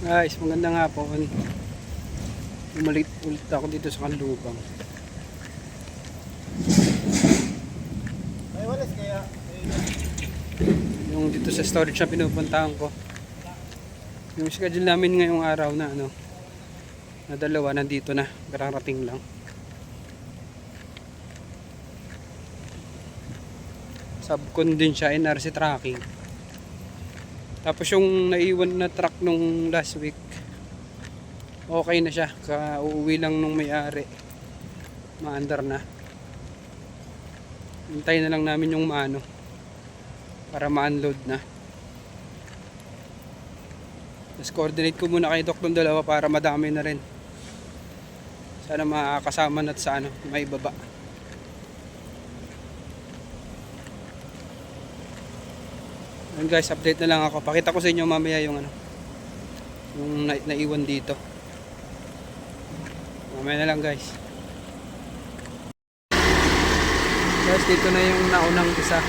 Guys, maganda nga po. Umalit ulit ako dito sa Kanlubang. Ay, walis kaya. Yung dito sa storage na pinupuntahan ko. Yung schedule namin ngayong araw na na dalawa nandito na. Kararating lang. Subcon din siya, NRC tracking. Tapos yung naiwan na truck nung last week, okay na siya. Uuwi lang nung may-ari. Maandar na. Hintayin na lang namin yung maano para ma-unload na. Tapos coordinate ko muna kay Doc tong dalawa para madami na rin. Sana makakasama na sa may baba. Ayun guys, update na lang ako. Pakita ko sa inyo mamaya yung yung naiwan dito. Mamaya na lang guys. Guys, dito na yung naunang isa.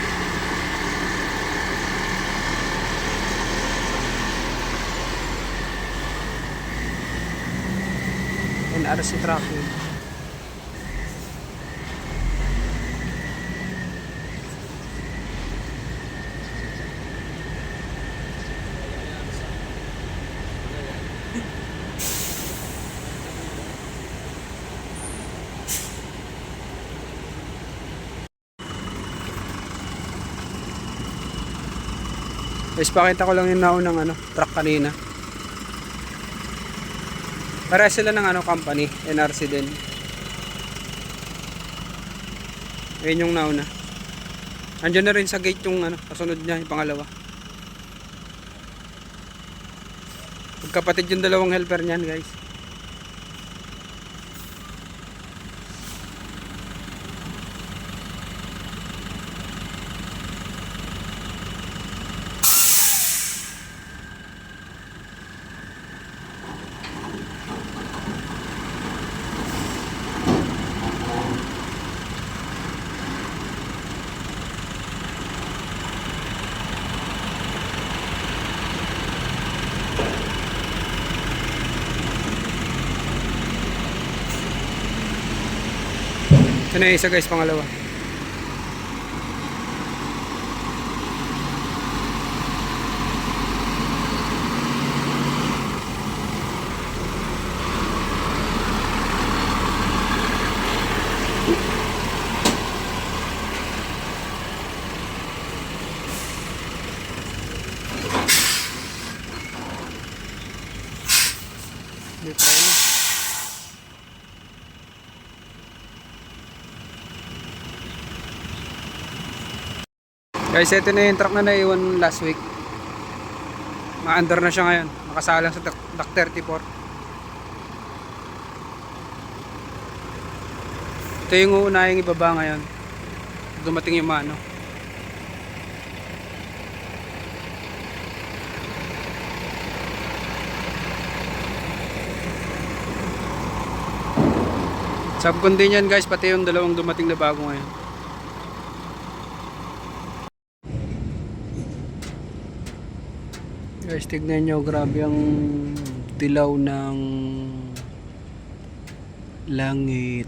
NRC tracking. Guys, pakita ko lang yung naunang truck kanina. Para sila ng company, NRC din. Ayun yung nauna. Andiyan na rin sa gate yung kasunod niya, yung pangalawa. Magkapatid yung dalawang helper niyan, guys. Ito na yung isa guys, pangalawa. Dito na. Guys, ito na yung truck na naiwan last week. Ma-under na siya ngayon. Nakasalang sa Dock 34. Ito yung uunahing ibaba ngayon. Dumating yung mano. Subcon din yan guys, pati yung dalawang dumating na bago ngayon. Guys, tignan nyo, grabe ang dilaw ng langit.